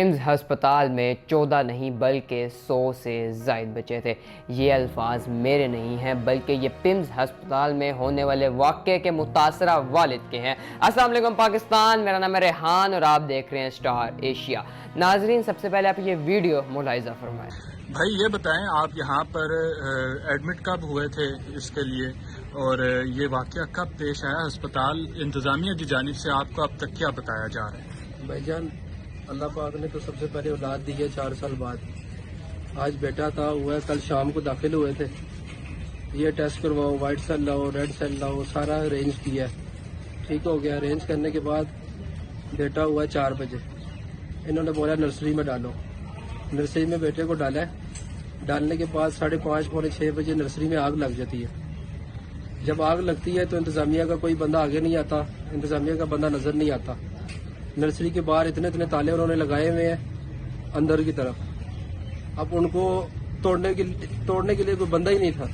پمز ہسپتال میں 14 نہیں بلکہ 100 سے زائد بچے تھے۔ یہ الفاظ میرے نہیں ہیں بلکہ یہ پمز ہسپتال میں ہونے والے واقعے کے متاثرہ والد کے ہیں۔ السلام علیکم پاکستان، میرا نام ہے ریحان اور آپ دیکھ رہے ہیں اسٹار ایشیا۔ ناظرین، سب سے پہلے آپ یہ ویڈیو ملاحظہ فرمائیں۔ بھائی یہ بتائیں، آپ یہاں پر ایڈمٹ کب ہوئے تھے اس کے لیے، اور یہ واقعہ کب پیش آیا؟ ہسپتال انتظامیہ کی جانب سے آپ کو اب تک کیا بتایا جا رہا ہے؟ بھائی جان، اللہ پاک نے تو سب سے پہلے اولاد دی ہے 4 سال بعد۔ آج بیٹا تھا ہوا ہے، کل شام کو داخل ہوئے تھے۔ یہ ٹیسٹ کرواؤ، وائٹ سیل لاؤ، ریڈ سیل لاؤ، سارا ارینج کیا ہے، ٹھیک ہو گیا۔ ارینج کرنے کے بعد بیٹا ہوا ہے 4 بجے، انہوں نے بولا نرسری میں ڈالو۔ نرسری میں بیٹے کو ڈالا ہے، ڈالنے کے بعد 5:30 پونے 6 بجے نرسری میں آگ لگ جاتی ہے۔ جب آگ لگتی ہے تو انتظامیہ کا کوئی بندہ آگے نہیں آتا، انتظامیہ کا بندہ نظر نہیں آتا۔ نرسری کے باہر اتنے تالے انہوں نے لگائے ہوئے ہیں اندر کی طرف، اب ان کو توڑنے کے لیے کوئی بندہ ہی نہیں تھا،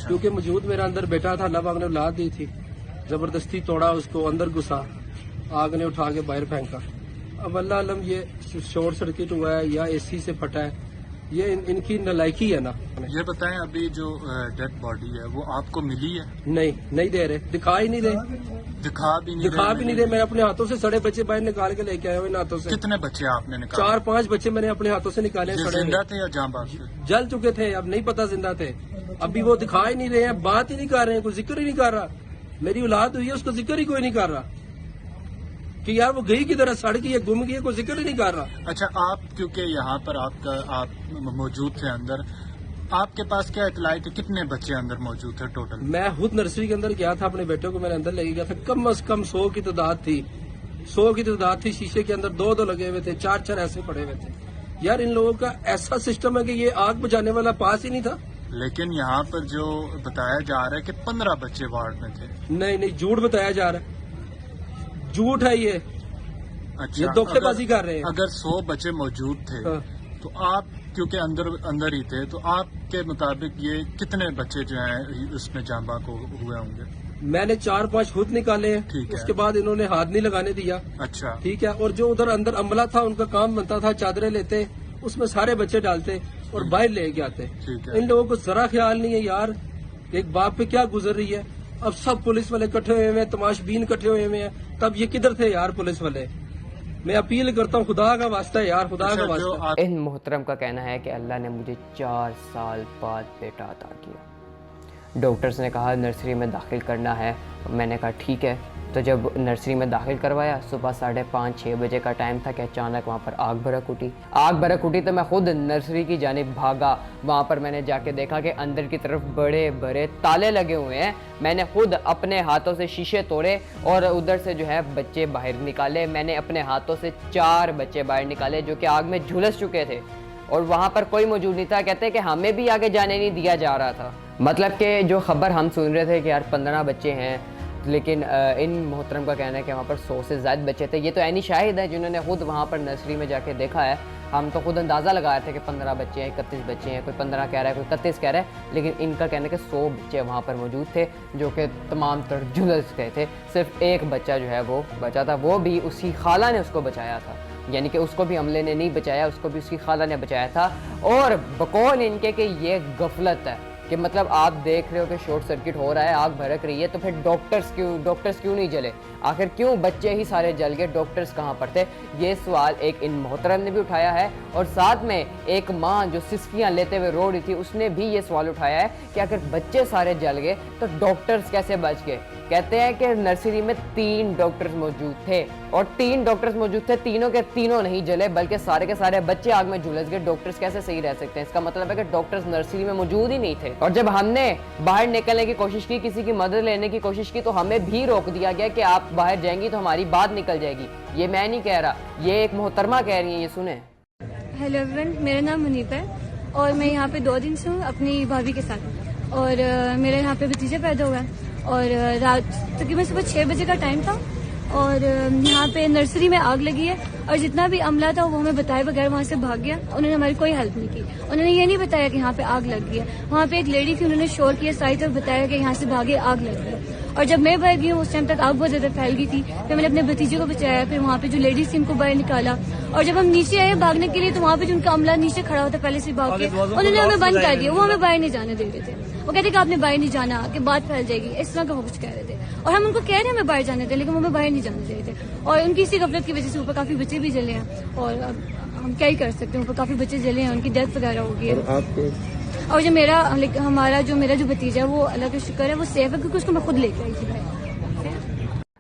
کیونکہ موجود میرا اندر بیٹا تھا، اللہ پاک نے اولاد دی تھی، زبردستی توڑا اس کو، اندر گھسا، آگ نے اٹھا کے باہر پھینکا۔ اب اللہ علم یہ شارٹ سرکٹ ہوا ہے یا اے سی سے پھٹا ہے، یہ ان کی نالائکی ہے نا۔ یہ بتائیں، ابھی جو ڈیڈ باڈی ہے وہ آپ کو ملی ہے؟ نہیں دے رہے، دکھا ہی نہیں رہے، دکھا بھی نہیں دے۔ میں اپنے ہاتھوں سے سڑے بچے باہر نکال کے لے کے آیا ہوں ان ہاتھوں سے۔ کتنے بچے آپ نے نکالے؟ 4-5 بچے میں نے اپنے ہاتھوں سے نکالے، زندہ تھے یا جاں باز؟ جل چکے تھے، اب نہیں پتا زندہ تھے۔ ابھی وہ دکھا ہی نہیں رہے ہیں، بات ہی نہیں کر رہے ہیں، کوئی ذکر ہی نہیں کر رہا۔ میری اولاد ہوئی ہے، اس کا ذکر ہی کوئی نہیں کر رہا کہ یار وہ گئی کی طرح، سڑ گئی ہے، گم گئی ہے، کوئی ذکر ہی نہیں کر رہا۔ اچھا، آپ کیونکہ یہاں پر آپ موجود تھے اندر، آپ کے پاس کیا اطلاع تھی کتنے بچے اندر موجود تھے ٹوٹل؟ میں خود نرسری کے اندر گیا تھا، اپنے بیٹے کو میں نے اندر لے کے گیا تھا، کم از کم 100 کی تعداد تھی، 100 کی تعداد تھی۔ شیشے کے اندر 2 لگے ہوئے تھے، 4 ایسے پڑے ہوئے تھے۔ یار ان لوگوں کا ایسا سسٹم ہے کہ یہ آگ بجھانے والا پاس ہی نہیں تھا۔ لیکن یہاں پر جو بتایا جا رہا ہے کہ 15 بچے وارڈ میں تھے۔ نہیں، جھوٹ بتایا جا رہا ہے، جھوٹ ہے یہ۔ اچھا، یہ دھوکے بازی کر رہے ہیں۔ اگر 100 بچے موجود تھے تو آپ کیونکہ اندر ہی تھے، تو آپ کے مطابق یہ کتنے بچے جو ہیں اس میں جاں بحق ہوئے ہوں گے؟ میں نے 4-5 خود نکالے ہیں، اس کے بعد انہوں نے ہاتھ نہیں لگانے دیا۔ اچھا، ٹھیک ہے۔ اور جو ادھر اندر عملہ تھا، ان کا کام بنتا تھا، چادریں لیتے، اس میں سارے بچے ڈالتے اور باہر لے کے آتے۔ ان لوگوں کو ذرا خیال نہیں ہے یار ایک باپ پہ کیا گزر رہی ہے۔ اب سب پولیس والے کٹھے ہوئے ہیں، تماش بین کٹھے ہوئے ہیں، تب یہ کدھر تھے یار پولیس والے؟ میں اپیل کرتا ہوں، خدا کا واسطہ ہے یار، خدا کا واسطہ۔ ان محترم کا کہنا ہے کہ اللہ نے مجھے 4 سال بعد بیٹا عطا کیا۔ ڈاکٹرز نے کہا نرسری میں داخل کرنا ہے، میں نے کہا ٹھیک ہے۔ تو جب نرسری میں داخل کروایا، صبح 5:30-6 بجے کا ٹائم تھا کہ اچانک وہاں پر آگ بھڑک اٹھی تو میں خود نرسری کی جانب بھاگا۔ وہاں پر میں نے جا کے دیکھا کہ اندر کی طرف بڑے بڑے تالے لگے ہوئے ہیں۔ میں نے خود اپنے ہاتھوں سے شیشے توڑے اور ادھر سے جو ہے بچے باہر نکالے۔ میں نے اپنے ہاتھوں سے 4 بچے باہر نکالے جو کہ آگ میں جھلس چکے تھے، اور وہاں پر کوئی موجود نہیں تھا۔ کہتے کہ ہمیں بھی آگے جانے نہیں دیا جا رہا تھا۔ مطلب کہ جو خبر ہم سن رہے تھے کہ یار 15 بچے ہیں، لیکن ان محترم کا کہنا ہے کہ وہاں پر 100 سے زائد بچے تھے۔ یہ تو عینی شاہد ہے جنہوں نے خود وہاں پر نرسری میں جا کے دیکھا ہے۔ ہم تو خود اندازہ لگا رہے تھے کہ 15 بچے ہیں، 31 بچے ہیں، کوئی 15 کہہ رہا ہے، کوئی 31 کہہ رہا ہے، لیکن ان کا کہنا ہے کہ 100 بچے وہاں پر موجود تھے جو کہ تمام تر جھلس گئے تھے۔ صرف ایک بچہ جو ہے وہ بچا تھا، وہ بھی اس کی خالہ نے اس کو بچایا تھا، یعنی کہ اس کو بھی عملے نے نہیں بچایا، اس کو بھی اس کی خالہ نے بچایا تھا۔ اور بقول ان کے کہ یہ غفلت ہے کہ مطلب آپ دیکھ رہے ہو کہ شارٹ سرکٹ ہو رہا ہے، آگ بھڑک رہی ہے، تو پھر ڈاکٹرز کیوں نہیں جلے؟ آخر کیوں بچے ہی سارے جل گئے، ڈاکٹرز کہاں پر تھے؟ یہ سوال ایک ان محترم نے بھی اٹھایا ہے، اور ساتھ میں ایک ماں جو سسکیاں لیتے ہوئے رو رہی تھی، اس نے بھی یہ سوال اٹھایا ہے کہ اگر بچے سارے جل گئے تو ڈاکٹرز کیسے بچ گئے؟ کہتے ہیں کہ نرسری میں 3 ڈاکٹرز موجود تھے، اور 3 ڈاکٹرز موجود تھے، تینوں کے تینوں نہیں جلے بلکہ سارے کے سارے بچے آگ میں جھلس گئے۔ ڈاکٹرز کیسے صحیح رہ سکتے ہیں؟ اس کا مطلب ہے کہ ڈاکٹرز نرسری میں موجود ہی نہیں تھے۔ اور جب ہم نے باہر نکلنے کی کوشش کی، کسی کی مدد لینے کی کوشش کی، تو ہمیں بھی روک دیا گیا کہ آپ باہر جائیں گی تو ہماری بات نکل جائے گی۔ یہ میں نہیں کہہ رہا، یہ ایک محترمہ کہہ رہی ہیں، یہ سنیں۔ ہیلو ایوریون، میرا نام منیب ہے اور میں یہاں پہ 2 دن سے ہوں اپنی بھابھی کے ساتھ، اور میرا یہاں پہ بھتیجا پیدا ہوا ہے، اور رات تقریباً صبح 6 بجے کا ٹائم تھا، اور یہاں پہ نرسری میں آگ لگی ہے، اور جتنا بھی عملہ تھا وہ ہمیں بتائے بغیر وہاں سے بھاگ گیا۔ انہوں نے ہماری کوئی ہیلپ نہیں کی، انہوں نے یہ نہیں بتایا کہ یہاں پہ آگ لگ گئی ہے۔ وہاں پہ ایک لیڈی تھی، انہوں نے شور کیا ساری طرف، بتایا کہ یہاں سے بھاگے، آگ لگ گئی ہے۔ اور جب میں باہر گئی ہوں اس ٹائم تک آگ بہت زیادہ پھیل گئی تھی. پھر میں نے اپنے بھتیجے کو بچایا, پھر وہاں پہ جو لیڈیز تھی ان کو باہر نکالا, اور جب ہم نیچے آئے بھاگنے کے لیے تو وہاں پہ جو ان کا عملہ نیچے کھڑا ہوتا پہلے سے بھاگ کے, انہوں نے ہمیں بند کر دیا, وہ ہمیں باہر نہیں جانے دے رہے تھے. وہ کہتے کہ آپ نے باہر نہیں جانا کہ بات پھیل جائے گی, اس طرح کا وہ کچھ کہہ رہے تھے. اور ہم ان کو کہہ رہے ہیں ہمیں باہر جانے دیں, لیکن وہ ہمیں باہر نہیں جانے دے رہے تھے. اور ان کی اسی غفلت کی وجہ سے اوپر کافی بچے بھی جلے ہیں, اور اب ہم کیا ہی کر سکتے ہیں, اوپر کافی بچے جلے ہیں, ان کی ڈیتھ وغیرہ ہو گئی ہے. اور جو میرا جو بھتیجا ہے وہ اللہ کا شکر ہے وہ سیف ہے, کیونکہ اس کو میں خود لے کے آئی تھی باہر.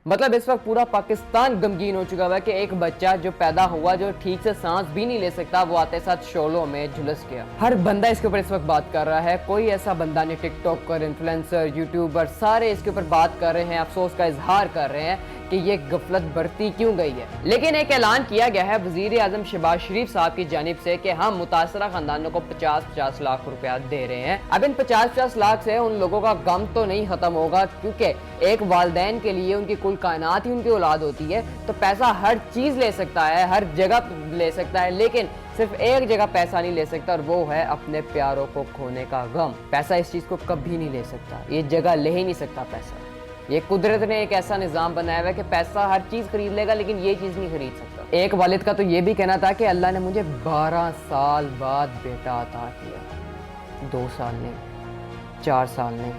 مطلب اس وقت پورا پاکستان غمگین ہو چکا ہوا ہے کہ ایک بچہ جو پیدا ہوا جو ٹھیک سے سانس بھی نہیں لے سکتا, وہ آتے ساتھ شعلوں میں جھلس گیا. ہر بندہ اس کے اوپر اس وقت بات کر رہا ہے, کوئی ایسا بندہ نہیں, ٹک ٹاکر, انفلوئنسر, یوٹیوبر, سارے اس کے اوپر بات کر رہے ہیں, افسوس کا اظہار کر رہے ہیں کہ یہ غفلت برتی کیوں گئی ہے. لیکن ایک اعلان کیا گیا ہے وزیر اعظم شہباز شریف صاحب کی جانب سے کہ ہم متاثرہ خاندانوں کو 50 لاکھ روپیہ دے رہے ہیں. اب ان 50 لاکھ سے ان لوگوں کا غم تو نہیں ختم ہوگا, کیونکہ ایک والدین کے لیے ان کی کل کائنات ہی ان کی اولاد ہوتی ہے, تو پیسہ ہر چیز لے سکتا ہے, ہر جگہ لے سکتا ہے, لیکن صرف ایک جگہ پیسہ نہیں لے سکتا, اور وہ ہے اپنے پیاروں کو کھونے کا غم. پیسہ اس چیز کو کبھی نہیں لے سکتا, یہ جگہ لے ہی نہیں سکتا پیسہ. یہ قدرت نے ایک ایسا نظام بنایا ہوا ہے کہ پیسہ ہر چیز خرید لے گا لیکن یہ چیز نہیں خرید سکتا. ایک والد کا تو یہ بھی کہنا تھا کہ اللہ نے مجھے 12 سال بعد بیٹا عطا کیا. 2 سال نہیں, 4 سال نہیں,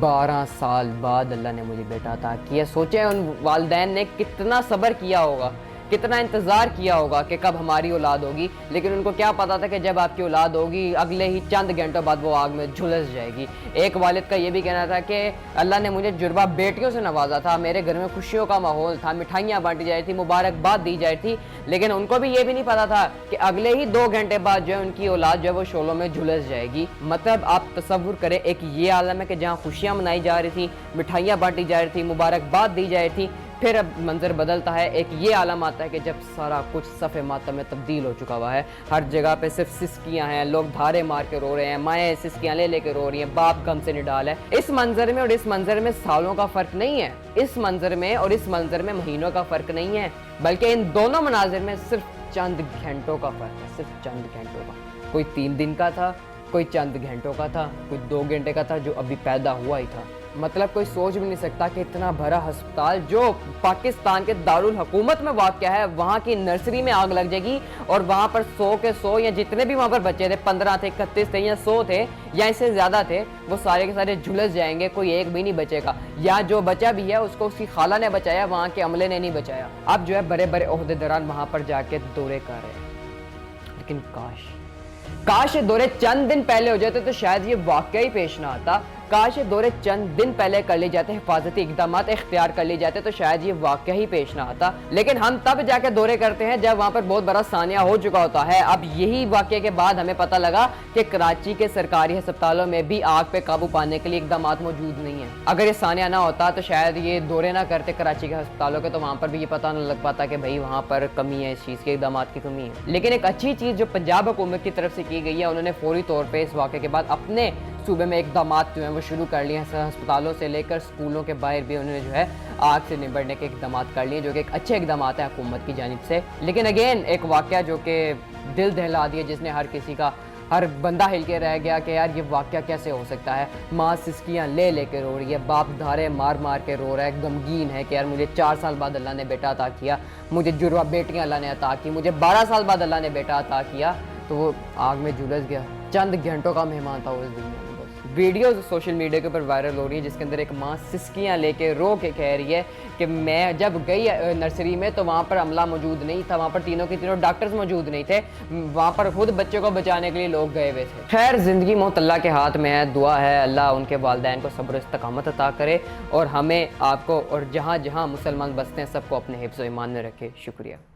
12 سال بعد اللہ نے مجھے بیٹا عطا کیا. سوچیں ان والدین نے کتنا صبر کیا ہوگا, کتنا انتظار کیا ہوگا کہ کب ہماری اولاد ہوگی, لیکن ان کو کیا پتا تھا کہ جب آپ کی اولاد ہوگی اگلے ہی چند گھنٹوں بعد وہ آگ میں جھلس جائے گی. ایک والد کا یہ بھی کہنا تھا کہ اللہ نے مجھے جڑواں بیٹیوں سے نوازا تھا, میرے گھر میں خوشیوں کا ماحول تھا, مٹھائیاں بانٹی جا رہی تھی, مبارکباد دی جا رہی تھی, لیکن ان کو بھی یہ بھی نہیں پتا تھا کہ اگلے ہی 2 گھنٹے بعد جو ہے ان کی اولاد جو ہے وہ شعلوں میں جھلس جائے گی. مطلب آپ تصور کریں, ایک یہ عالم ہے کہ جہاں خوشیاں منائی جا رہی تھیں, مٹھائیاں بانٹی جا رہی تھی, مبارکباد دی جا رہی تھی, پھر اب منظر بدلتا ہے. ایک یہ عالم آتا ہے کہ جب سارا کچھ صف ماتم میں تبدیل ہو چکا ہوا ہے, ہر جگہ پہ صرف سسکیاں ہیں, لوگ دھارے مار کے رو رہے ہیں, مائیں سسکیاں لے کے رو رہی ہیں, باپ غم سے نڈال ہے. اس منظر میں اور اس منظر میں سالوں کا فرق نہیں ہے, اس منظر میں اور اس منظر میں مہینوں کا فرق نہیں ہے, بلکہ ان دونوں مناظر میں صرف چند گھنٹوں کا فرق ہے, صرف چند گھنٹوں کا. کوئی 3 دن کا تھا, کوئی چند گھنٹوں کا تھا, کوئی 2 گھنٹے کا تھا جو ابھی پیدا ہوا ہی تھا. مطلب کوئی سوچ بھی نہیں سکتا کہ اتنا بڑا ہسپتال جو پاکستان کے دارالحکومت میں واقع ہے, وہاں کی نرسری میں آگ لگ جائے گی, اور وہاں پر 100 کے 100 یا جتنے بھی وہاں پر بچے تھے, 15 تھے, 31 تھے یا 100 تھے یا اس سے زیادہ تھے, وہ سارے کے سارے جھلس جائیں گے, کوئی ایک بھی نہیں بچے گا. یا جو بچہ بھی ہے اس کو اس کی خالہ نے بچایا, وہاں کے عملے نے نہیں بچایا. اب جو ہے بڑے بڑے عہدیداران وہاں پر جا کے دورے کر رہے ہیں, لیکن کاش یہ دورے چند دن پہلے ہو جاتے تو شاید یہ واقعہ ہی پیش نہ آتا. کاش یہ دورے چند دن پہلے کر لی جاتے, حفاظتی اقدامات اختیار کر لی جاتے تو شاید یہ واقعہ ہی پیش نہ آتا. لیکن ہم تب جا کے دورے کرتے ہیں جب وہاں پر بہت بڑا سانحہ ہو چکا ہوتا ہے. اب یہی واقعے کے بعد ہمیں پتہ لگا کہ کراچی کے سرکاری ہسپتالوں میں بھی آگ پہ قابو پانے کے لیے اقدامات موجود نہیں ہیں. اگر یہ سانحہ نہ ہوتا تو شاید یہ دورے نہ کرتے کراچی کے ہسپتالوں کے, تو وہاں پر بھی یہ پتہ نہ لگ پاتا کہ بھائی وہاں پر کمی ہے, اس چیز کے اقدامات کی کمی ہے. لیکن ایک اچھی چیز جو پنجاب حکومت کی طرف سے کی گئی ہے, انہوں نے فوری طور پہ اس واقعے کے بعد اپنے صوبے میں اقدامات جو ہیں وہ شروع کر لیے ہیں. ہسپتالوں سے لے کر اسکولوں کے باہر بھی انہوں نے جو ہے آگ سے نبٹنے کے اقدامات کر لیے, جو کہ ایک اچھے اقدامات ہیں حکومت کی جانب سے. لیکن اگین ایک واقعہ جو کہ دل دہلا دیا, جس نے ہر کسی کا, ہر بندہ ہل کے رہ گیا کہ یار یہ واقعہ کیسے ہو سکتا ہے. ماں سسکیاں لے کے رو رہی ہے, باپ دھارے مار کے رو رہا ہے, غمگین ہے کہ یار مجھے 4 سال بعد اللہ نے بیٹا عطا کیا, مجھے جڑواں بیٹیاں اللہ نے عطا کی, مجھے 12 سال بعد اللہ نے بیٹا عطا کیا, تو وہ آگ میں جھلس گیا. چند گھنٹوں کا مہمان تھا وہ اس دنیا میں. ویڈیوز سوشل میڈیا کے اوپر وائرل ہو رہی ہے جس کے اندر ایک ماں سسکیاں لے کے رو کے کہہ رہی ہے کہ میں جب گئی نرسری میں تو وہاں پر عملہ موجود نہیں تھا, وہاں پر تینوں کے تینوں ڈاکٹرز موجود نہیں تھے, وہاں پر خود بچے کو بچانے کے لیے لوگ گئے ہوئے تھے. خیر زندگی موت اللہ کے ہاتھ میں ہے, دعا ہے اللہ ان کے والدین کو صبر و استقامت عطا کرے, اور ہمیں آپ کو اور جہاں جہاں مسلمان بستے ہیں سب کو اپنے حفظ و ایمان میں رکھے. شکریہ.